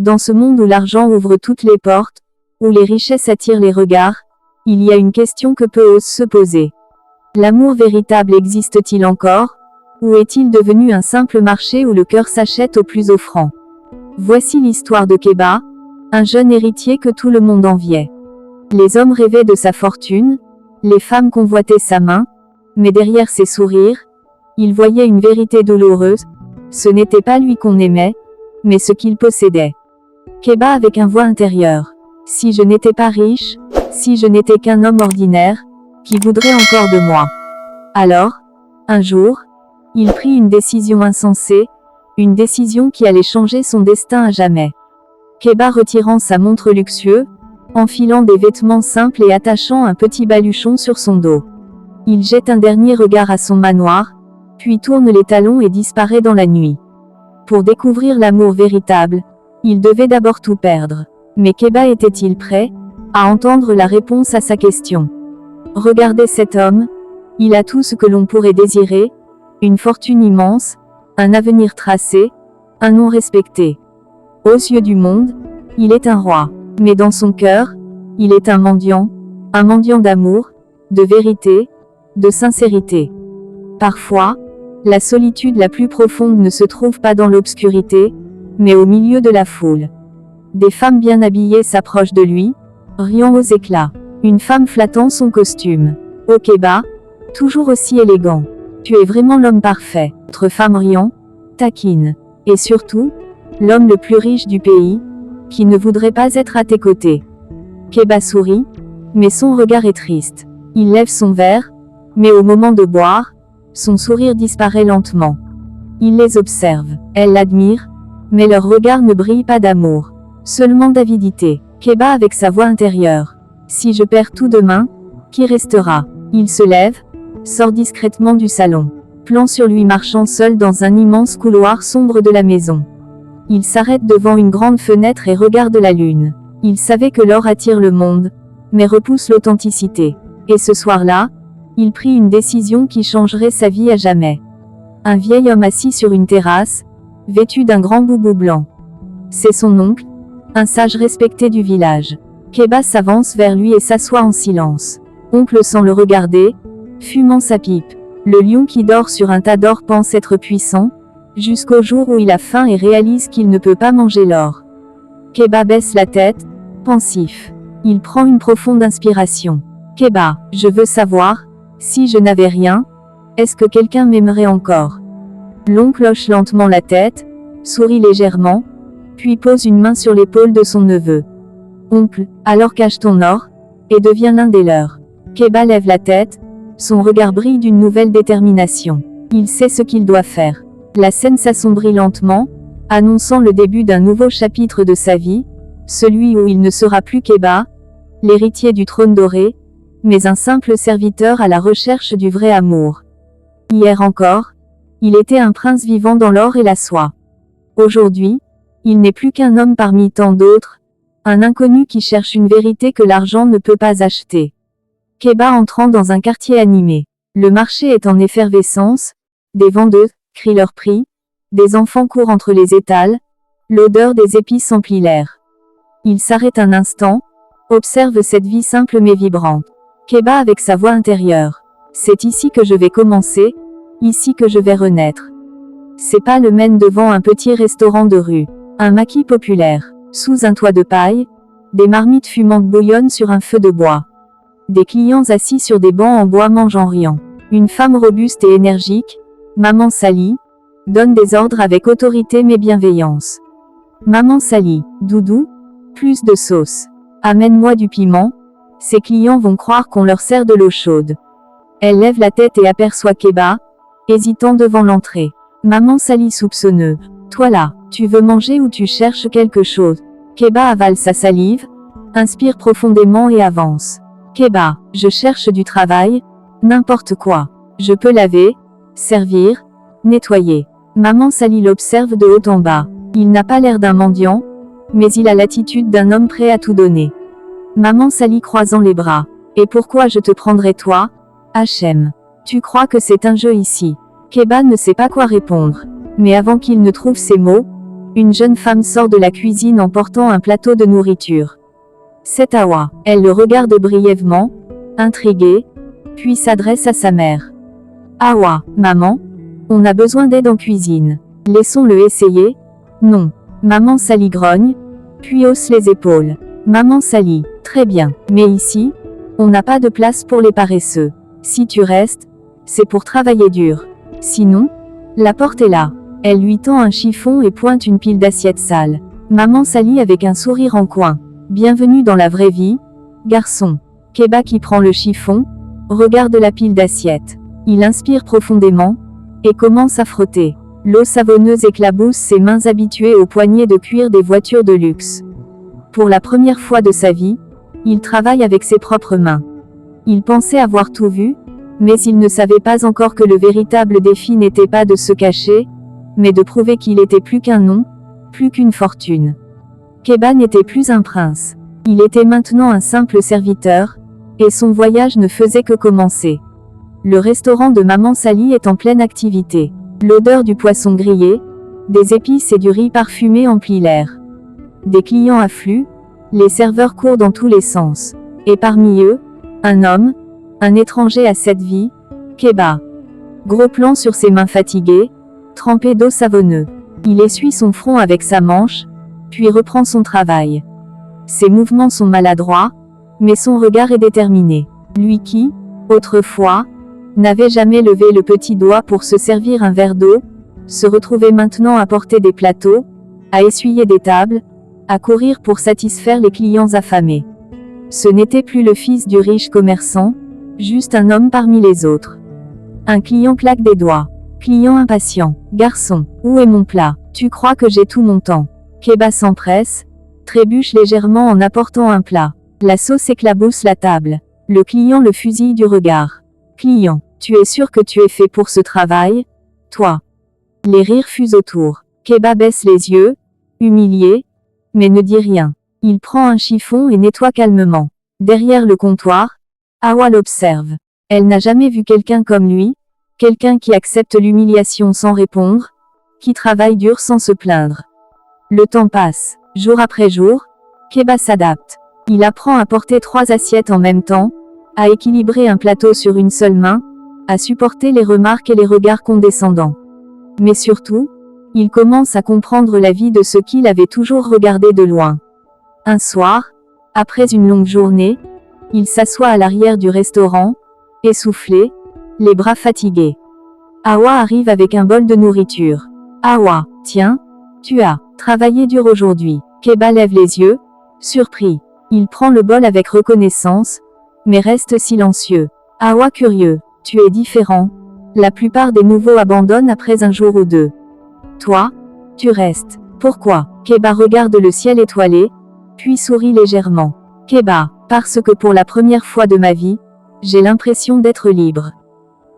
Dans ce monde où l'argent ouvre toutes les portes, où les richesses attirent les regards, il y a une question que peu osent se poser. L'amour véritable existe-t-il encore, ou est-il devenu un simple marché où le cœur s'achète au plus offrant? Voici l'histoire de Keba, un jeune héritier que tout le monde enviait. Les hommes rêvaient de sa fortune, les femmes convoitaient sa main, mais derrière ses sourires, ils voyaient une vérité douloureuse, ce n'était pas lui qu'on aimait, mais ce qu'il possédait. Keba avec un voix intérieur. Si je n'étais pas riche, si je n'étais qu'un homme ordinaire, qui voudrait encore de moi? Alors, un jour, il prit une décision insensée, une décision qui allait changer son destin à jamais. Keba retirant sa montre luxueuse, enfilant des vêtements simples et attachant un petit baluchon sur son dos. Il jette un dernier regard à son manoir, puis tourne les talons et disparaît dans la nuit. Pour découvrir l'amour véritable, il devait d'abord tout perdre. Mais Keba était-il prêt à entendre la réponse à sa question? Regardez cet homme, il a tout ce que l'on pourrait désirer, une fortune immense, un avenir tracé, un nom respecté. Aux yeux du monde, il est un roi, mais dans son cœur, il est un mendiant d'amour, de vérité, de sincérité. Parfois, la solitude la plus profonde ne se trouve pas dans l'obscurité, mais au milieu de la foule. Des femmes bien habillées s'approchent de lui, riant aux éclats. Une femme flattant son costume. Oh Keba, toujours aussi élégant. Tu es vraiment l'homme parfait. Autre femme riant, taquine. Et surtout, l'homme le plus riche du pays, qui ne voudrait pas être à tes côtés. Keba sourit, mais son regard est triste. Il lève son verre, mais au moment de boire, son sourire disparaît lentement. Il les observe. Elle l'admire, mais leur regard ne brille pas d'amour, seulement d'avidité. Keba avec sa voix intérieure. Si je perds tout demain, qui restera? Il se lève, sort discrètement du salon. Plan sur lui marchant seul dans un immense couloir sombre de la maison. Il s'arrête devant une grande fenêtre et regarde la lune. Il savait que l'or attire le monde, mais repousse l'authenticité. Et ce soir-là, il prit une décision qui changerait sa vie à jamais. Un vieil homme assis sur une terrasse, vêtu d'un grand boubou blanc. C'est son oncle, un sage respecté du village. Keba s'avance vers lui et s'assoit en silence. Oncle sans le regarder, fumant sa pipe. Le lion qui dort sur un tas d'or pense être puissant, jusqu'au jour où il a faim et réalise qu'il ne peut pas manger l'or. Keba baisse la tête, pensif. Il prend une profonde inspiration. Keba, je veux savoir, si je n'avais rien, est-ce que quelqu'un m'aimerait encore? L'oncle hoche lentement la tête, sourit légèrement, puis pose une main sur l'épaule de son neveu. Oncle, alors cache ton or, et deviens l'un des leurs. Keba lève la tête, son regard brille d'une nouvelle détermination. Il sait ce qu'il doit faire. La scène s'assombrit lentement, annonçant le début d'un nouveau chapitre de sa vie, celui où il ne sera plus Keba, l'héritier du trône doré, mais un simple serviteur à la recherche du vrai amour. Hier encore, il était un prince vivant dans l'or et la soie. Aujourd'hui, il n'est plus qu'un homme parmi tant d'autres, un inconnu qui cherche une vérité que l'argent ne peut pas acheter. Keba entrant dans un quartier animé. Le marché est en effervescence, des vendeuses crient leur prix, des enfants courent entre les étals, l'odeur des épices emplit l'air. Il s'arrête un instant, observe cette vie simple mais vibrante. Keba avec sa voix intérieure. C'est ici que je vais commencer, ici que je vais renaître. C'est pas le mène devant un petit restaurant de rue, un maquis populaire. Sous un toit de paille, des marmites fumantes bouillonnent sur un feu de bois. Des clients assis sur des bancs en bois mangent en riant. Une femme robuste et énergique, Maman Sally, donne des ordres avec autorité mais bienveillance. Maman Sally, Doudou, plus de sauce. Amène-moi du piment, ses clients vont croire qu'on leur sert de l'eau chaude. Elle lève la tête et aperçoit Keba, hésitant devant l'entrée. Maman Sally soupçonneuse. Toi là, tu veux manger ou tu cherches quelque chose? Keba avale sa salive, inspire profondément et avance. Keba, je cherche du travail, n'importe quoi. Je peux laver, servir, nettoyer. Maman Sally l'observe de haut en bas. Il n'a pas l'air d'un mendiant, mais il a l'attitude d'un homme prêt à tout donner. Maman Sally croisant les bras. Et pourquoi je te prendrais toi, Hachem? Tu crois que c'est un jeu ici? Keba ne sait pas quoi répondre. Mais avant qu'il ne trouve ses mots, Une jeune femme sort de la cuisine en portant un plateau de nourriture. C'est Awa. Elle le regarde brièvement, intriguée, puis s'adresse à sa mère. Awa, maman, on a besoin d'aide en cuisine. Laissons-le essayer. Non. Maman Sally grogne, puis hausse les épaules. Maman Sally, très bien, mais ici, on n'a pas de place pour les paresseux. Si tu restes, c'est pour travailler dur. Sinon, la porte est là. Elle lui tend un chiffon et pointe une pile d'assiettes sales. Maman Sally avec un sourire en coin. Bienvenue dans la vraie vie, garçon. Keba qui prend le chiffon, regarde la pile d'assiettes. Il inspire profondément, et commence à frotter. L'eau savonneuse éclabousse ses mains habituées aux poignées de cuir des voitures de luxe. Pour la première fois de sa vie, il travaille avec ses propres mains. Il pensait avoir tout vu, mais il ne savait pas encore que le véritable défi n'était pas de se cacher, mais de prouver qu'il était plus qu'un nom, plus qu'une fortune. Keba n'était plus un prince. Il était maintenant un simple serviteur, et son voyage ne faisait que commencer. Le restaurant de Maman Sally est en pleine activité. L'odeur du poisson grillé, des épices et du riz parfumé emplit l'air. Des clients affluent, les serveurs courent dans tous les sens. Et parmi eux, un homme, un étranger à cette vie, Keba. Gros plan sur ses mains fatiguées, trempées d'eau savonneuse. Il essuie son front avec sa manche, puis reprend son travail. Ses mouvements sont maladroits, mais son regard est déterminé. Lui qui, autrefois, n'avait jamais levé le petit doigt pour se servir un verre d'eau, se retrouvait maintenant à porter des plateaux, à essuyer des tables, à courir pour satisfaire les clients affamés. Ce n'était plus le fils du riche commerçant, juste un homme parmi les autres. Un client claque des doigts. Client impatient. Garçon, où est mon plat? Tu crois que j'ai tout mon temps? Keba s'empresse, trébuche légèrement en apportant un plat. La sauce éclabousse la table. Le client le fusille du regard. Client, tu es sûr que tu es fait pour ce travail? Toi. Les rires fusent autour. Keba baisse les yeux, humilié, mais ne dit rien. Il prend un chiffon et nettoie calmement. Derrière le comptoir, Awa l'observe. Elle n'a jamais vu quelqu'un comme lui, quelqu'un qui accepte l'humiliation sans répondre, qui travaille dur sans se plaindre. Le temps passe. Jour après jour, Keba s'adapte. Il apprend à porter 3 assiettes en même temps, à équilibrer un plateau sur une seule main, à supporter les remarques et les regards condescendants. Mais surtout, il commence à comprendre la vie de ceux qu'il avait toujours regardé de loin. Un soir, après une longue journée, il s'assoit à l'arrière du restaurant, essoufflé, les bras fatigués. Awa arrive avec un bol de nourriture. Awa, tiens, tu as travaillé dur aujourd'hui. Keba lève les yeux, surpris. Il prend le bol avec reconnaissance, mais reste silencieux. Awa curieux, tu es différent. La plupart des nouveaux abandonnent après un jour ou deux. Toi, tu restes. Pourquoi? Keba regarde le ciel étoilé, puis sourit légèrement. Keba, parce que pour la première fois de ma vie, j'ai l'impression d'être libre.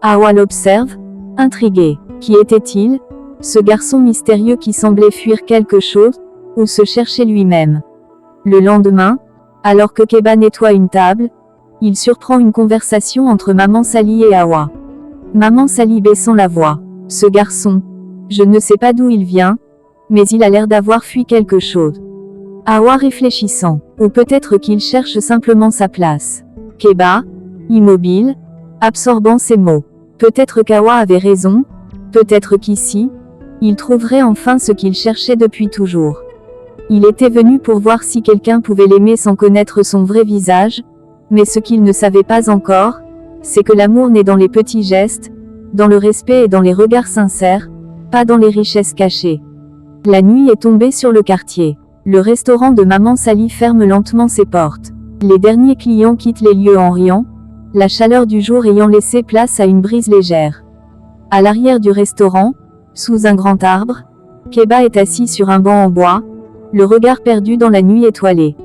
Awa l'observe, intrigué. Qui était-il, ce garçon mystérieux qui semblait fuir quelque chose, ou se chercher lui-même? Le lendemain, alors que Keba nettoie une table, il surprend une conversation entre Maman Sally et Awa. Maman Sally baissant la voix. Ce garçon, je ne sais pas d'où il vient, mais il a l'air d'avoir fui quelque chose. Awa réfléchissant. Ou peut-être qu'il cherche simplement sa place. Keba, immobile, absorbant ses mots. Peut-être qu'Awa avait raison, peut-être qu'ici, il trouverait enfin ce qu'il cherchait depuis toujours. Il était venu pour voir si quelqu'un pouvait l'aimer sans connaître son vrai visage, mais ce qu'il ne savait pas encore, c'est que l'amour naît dans les petits gestes, dans le respect et dans les regards sincères, pas dans les richesses cachées. La nuit est tombée sur le quartier. Le restaurant de Maman Sally ferme lentement ses portes. Les derniers clients quittent les lieux en riant, la chaleur du jour ayant laissé place à une brise légère. À l'arrière du restaurant, sous un grand arbre, Keba est assis sur un banc en bois, le regard perdu dans la nuit étoilée.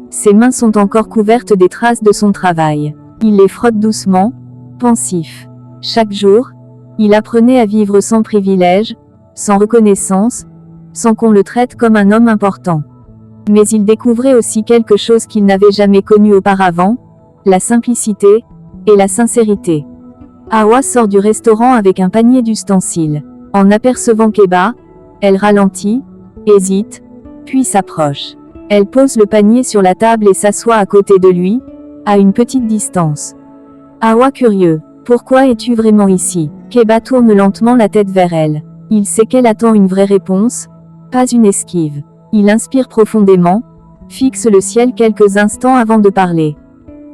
Ses mains sont encore couvertes des traces de son travail. Il les frotte doucement, pensif. Chaque jour, il apprenait à vivre sans privilège, sans reconnaissance, sans qu'on le traite comme un homme important. Mais il découvrait aussi quelque chose qu'il n'avait jamais connu auparavant, la simplicité et la sincérité. Awa sort du restaurant avec un panier d'ustensiles. En apercevant Keba, elle ralentit, hésite, puis s'approche. Elle pose le panier sur la table et s'assoit à côté de lui, à une petite distance. Hawa curieux. Pourquoi es-tu vraiment ici? Keba tourne lentement la tête vers elle. Il sait qu'elle attend une vraie réponse, pas une esquive. Il inspire profondément, fixe le ciel quelques instants avant de parler.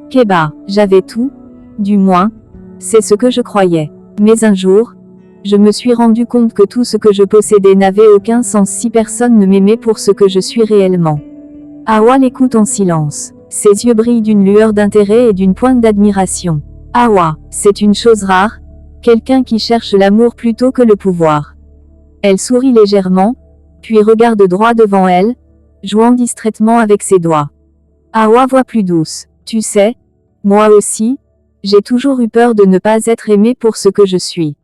Keba, j'avais tout, du moins, c'est ce que je croyais. Mais un jour, je me suis rendu compte que tout ce que je possédais n'avait aucun sens si personne ne m'aimait pour ce que je suis réellement. Hawa l'écoute en silence. Ses yeux brillent d'une lueur d'intérêt et d'une pointe d'admiration. Hawa, c'est une chose rare, quelqu'un qui cherche l'amour plutôt que le pouvoir. Elle sourit légèrement, puis regarde droit devant elle, jouant distraitement avec ses doigts. Hawa voix plus douce. Tu sais, moi aussi, j'ai toujours eu peur de ne pas être aimée pour ce que je suis.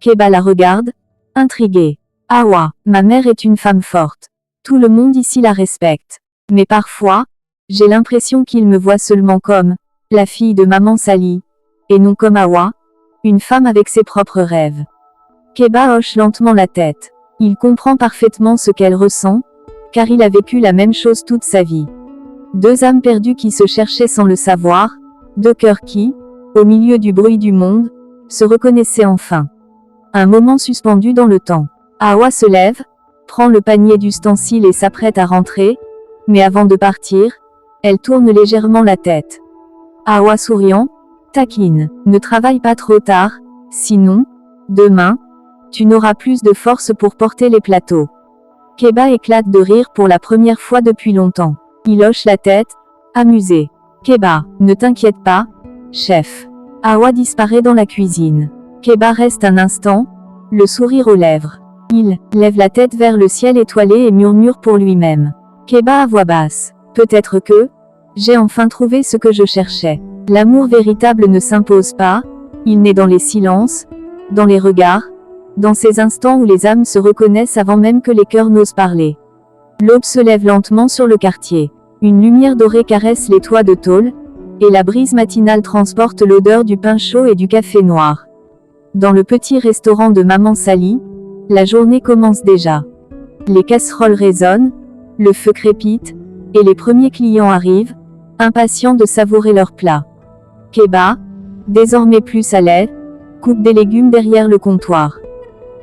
Keba la regarde, intriguée. Hawa, ma mère est une femme forte. Tout le monde ici la respecte. Mais parfois, j'ai l'impression qu'il me voit seulement comme la fille de maman Sally, et non comme Hawa, une femme avec ses propres rêves. Keba hoche lentement la tête. Il comprend parfaitement ce qu'elle ressent, car il a vécu la même chose toute sa vie. Deux âmes perdues qui se cherchaient sans le savoir, deux cœurs qui, au milieu du bruit du monde, se reconnaissaient enfin. Un moment suspendu dans le temps. Hawa se lève, prend le panier d'ustensiles et s'apprête à rentrer, mais avant de partir, elle tourne légèrement la tête. Hawa souriant, taquine. Ne travaille pas trop tard, sinon, demain, tu n'auras plus de force pour porter les plateaux. Keba éclate de rire pour la première fois depuis longtemps. Il hoche la tête, amusé. Keba, ne t'inquiète pas, chef. Hawa disparaît dans la cuisine. Keba reste un instant, le sourire aux lèvres. Il lève la tête vers le ciel étoilé et murmure pour lui-même. Keba à voix basse. Peut-être que j'ai enfin trouvé ce que je cherchais. L'amour véritable ne s'impose pas, il naît dans les silences, dans les regards, dans ces instants où les âmes se reconnaissent avant même que les cœurs n'osent parler. L'aube se lève lentement sur le quartier. Une lumière dorée caresse les toits de tôle, et la brise matinale transporte l'odeur du pain chaud et du café noir. Dans le petit restaurant de Maman Sally, la journée commence déjà. Les casseroles résonnent, le feu crépite, et les premiers clients arrivent, impatients de savourer leur plat. Keba, désormais plus à l'aise, coupe des légumes derrière le comptoir.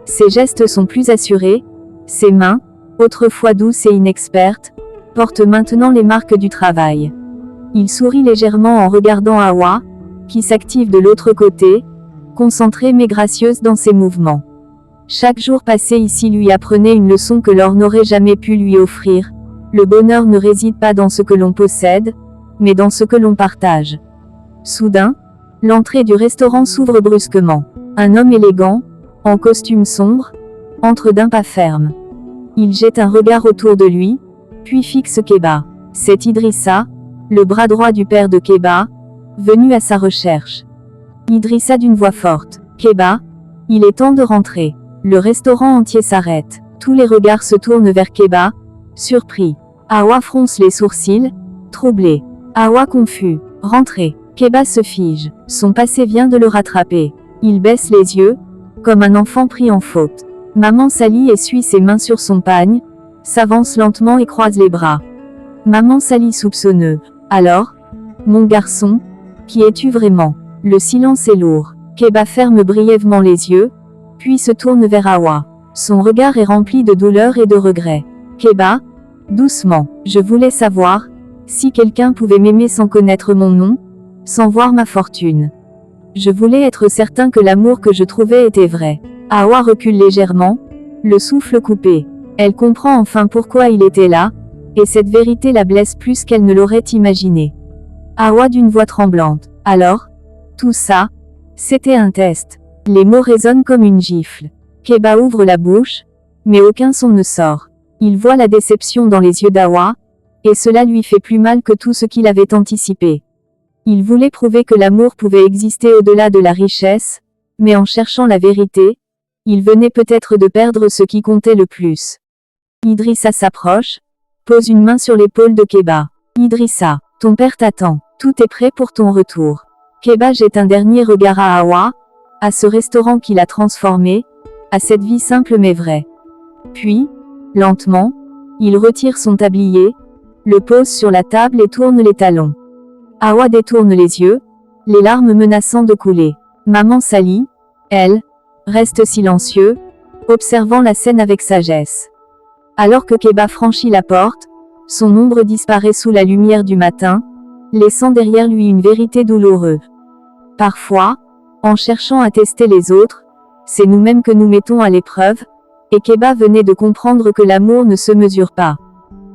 Ses gestes sont plus assurés, ses mains, autrefois douces et inexpertes, portent maintenant les marques du travail. Il sourit légèrement en regardant Hawa, qui s'active de l'autre côté, concentrée mais gracieuse dans ses mouvements. Chaque jour passé ici lui apprenait une leçon que l'or n'aurait jamais pu lui offrir. Le bonheur ne réside pas dans ce que l'on possède, mais dans ce que l'on partage. Soudain, l'entrée du restaurant s'ouvre brusquement. Un homme élégant, en costume sombre, entre d'un pas ferme. Il jette un regard autour de lui, puis fixe Keba. C'est Idrissa, le bras droit du père de Keba, venu à sa recherche. Idrissa d'une voix forte. Keba, il est temps de rentrer. Le restaurant entier s'arrête. Tous les regards se tournent vers Keba, surpris. Hawa fronce les sourcils, troublé. Hawa confus. Rentrez. Keba se fige. Son passé vient de le rattraper. Il baisse les yeux, comme un enfant pris en faute. Maman Sally essuie ses mains sur son pagne, s'avance lentement et croise les bras. Maman Sally soupçonneux. Alors, mon garçon, qui es-tu vraiment? Le silence est lourd. Keba ferme brièvement les yeux, puis se tourne vers Hawa. Son regard est rempli de douleur et de regret. Keba, doucement, je voulais savoir si quelqu'un pouvait m'aimer sans connaître mon nom, sans voir ma fortune. Je voulais être certain que l'amour que je trouvais était vrai. Hawa recule légèrement, le souffle coupé. Elle comprend enfin pourquoi il était là, et cette vérité la blesse plus qu'elle ne l'aurait imaginé. Hawa d'une voix tremblante. Alors, tout ça, c'était un test. Les mots résonnent comme une gifle. Keba ouvre la bouche, mais aucun son ne sort. Il voit la déception dans les yeux d'Hawa, et cela lui fait plus mal que tout ce qu'il avait anticipé. Il voulait prouver que l'amour pouvait exister au-delà de la richesse, mais en cherchant la vérité, il venait peut-être de perdre ce qui comptait le plus. Idrissa s'approche, pose une main sur l'épaule de Keba. Idrissa, ton père t'attend, tout est prêt pour ton retour. Keba jette un dernier regard à Hawa, à ce restaurant qui l'a transformé, à cette vie simple mais vraie. Puis, Lentement, il retire son tablier, le pose sur la table et tourne les talons. Hawa détourne les yeux, les larmes menaçant de couler. Maman Sally, elle, reste silencieux, observant la scène avec sagesse. Alors que Keba franchit la porte, son ombre disparaît sous la lumière du matin, laissant derrière lui une vérité douloureuse. Parfois, en cherchant à tester les autres, c'est nous-mêmes que nous mettons à l'épreuve, et Keba venait de comprendre que l'amour ne se mesure pas.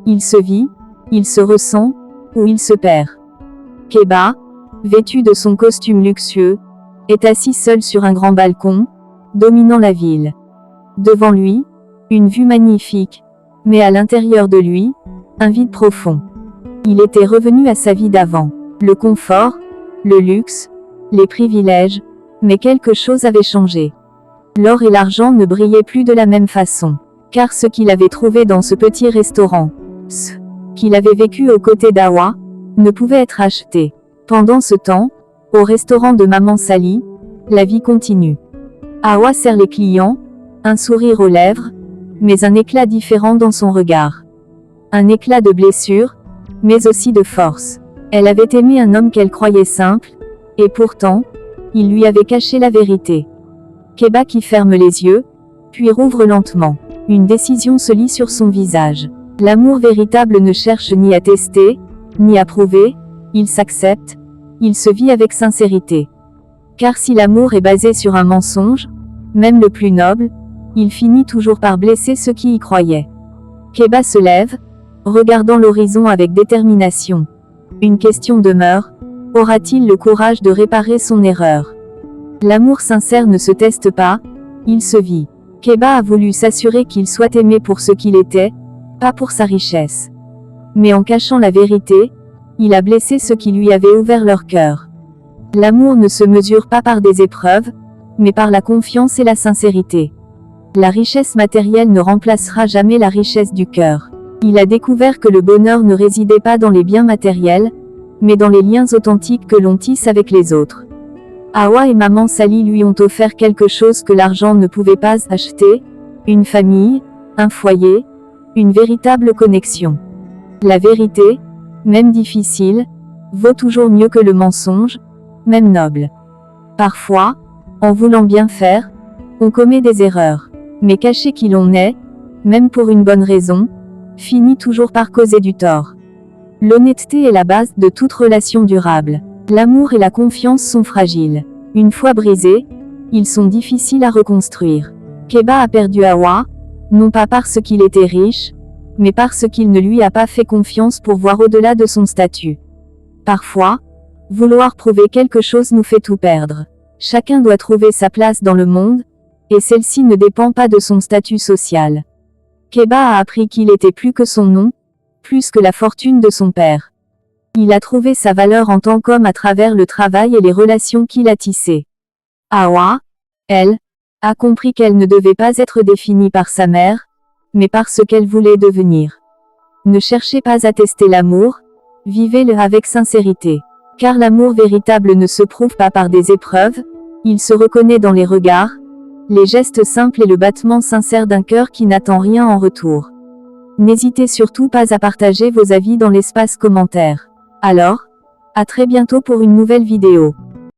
Il se vit, il se ressent, ou il se perd. Keba, vêtu de son costume luxueux, est assis seul sur un grand balcon, dominant la ville. Devant lui, une vue magnifique, mais à l'intérieur de lui, un vide profond. Il était revenu à sa vie d'avant. Le confort, le luxe, les privilèges, mais quelque chose avait changé. L'or et l'argent ne brillaient plus de la même façon. Car ce qu'il avait trouvé dans ce petit restaurant, ce qu'il avait vécu aux côtés d'Hawa, ne pouvait être acheté. Pendant ce temps, au restaurant de Maman Sally, la vie continue. Hawa sert les clients, un sourire aux lèvres, mais un éclat différent dans son regard. Un éclat de blessure, mais aussi de force. Elle avait aimé un homme qu'elle croyait simple, et pourtant, il lui avait caché la vérité. Keba qui ferme les yeux, puis rouvre lentement. Une décision se lit sur son visage. L'amour véritable ne cherche ni à tester, ni à prouver, il s'accepte, il se vit avec sincérité. Car si l'amour est basé sur un mensonge, même le plus noble, il finit toujours par blesser ceux qui y croyaient. Keba se lève, regardant l'horizon avec détermination. Une question demeure, aura-t-il le courage de réparer son erreur? L'amour sincère ne se teste pas, il se vit. Keba a voulu s'assurer qu'il soit aimé pour ce qu'il était, pas pour sa richesse. Mais en cachant la vérité, il a blessé ceux qui lui avaient ouvert leur cœur. L'amour ne se mesure pas par des épreuves, mais par la confiance et la sincérité. La richesse matérielle ne remplacera jamais la richesse du cœur. Il a découvert que le bonheur ne résidait pas dans les biens matériels, mais dans les liens authentiques que l'on tisse avec les autres. Hawa et Maman Sally lui ont offert quelque chose que l'argent ne pouvait pas acheter, une famille, un foyer, une véritable connexion. La vérité, même difficile, vaut toujours mieux que le mensonge, même noble. Parfois, en voulant bien faire, on commet des erreurs. Mais cacher qui l'on est, même pour une bonne raison, finit toujours par causer du tort. L'honnêteté est la base de toute relation durable. L'amour et la confiance sont fragiles. Une fois brisés, ils sont difficiles à reconstruire. Keba a perdu Hawa, non pas parce qu'il était riche, mais parce qu'il ne lui a pas fait confiance pour voir au-delà de son statut. Parfois, vouloir prouver quelque chose nous fait tout perdre. Chacun doit trouver sa place dans le monde, et celle-ci ne dépend pas de son statut social. Keba a appris qu'il était plus que son nom, plus que la fortune de son père. Il a trouvé sa valeur en tant qu'homme à travers le travail et les relations qu'il a tissées. Hawa, elle, a compris qu'elle ne devait pas être définie par sa mère, mais par ce qu'elle voulait devenir. Ne cherchez pas à tester l'amour, vivez-le avec sincérité. Car l'amour véritable ne se prouve pas par des épreuves, il se reconnaît dans les regards, les gestes simples et le battement sincère d'un cœur qui n'attend rien en retour. N'hésitez surtout pas à partager vos avis dans l'espace commentaire. Alors, à très bientôt pour une nouvelle vidéo.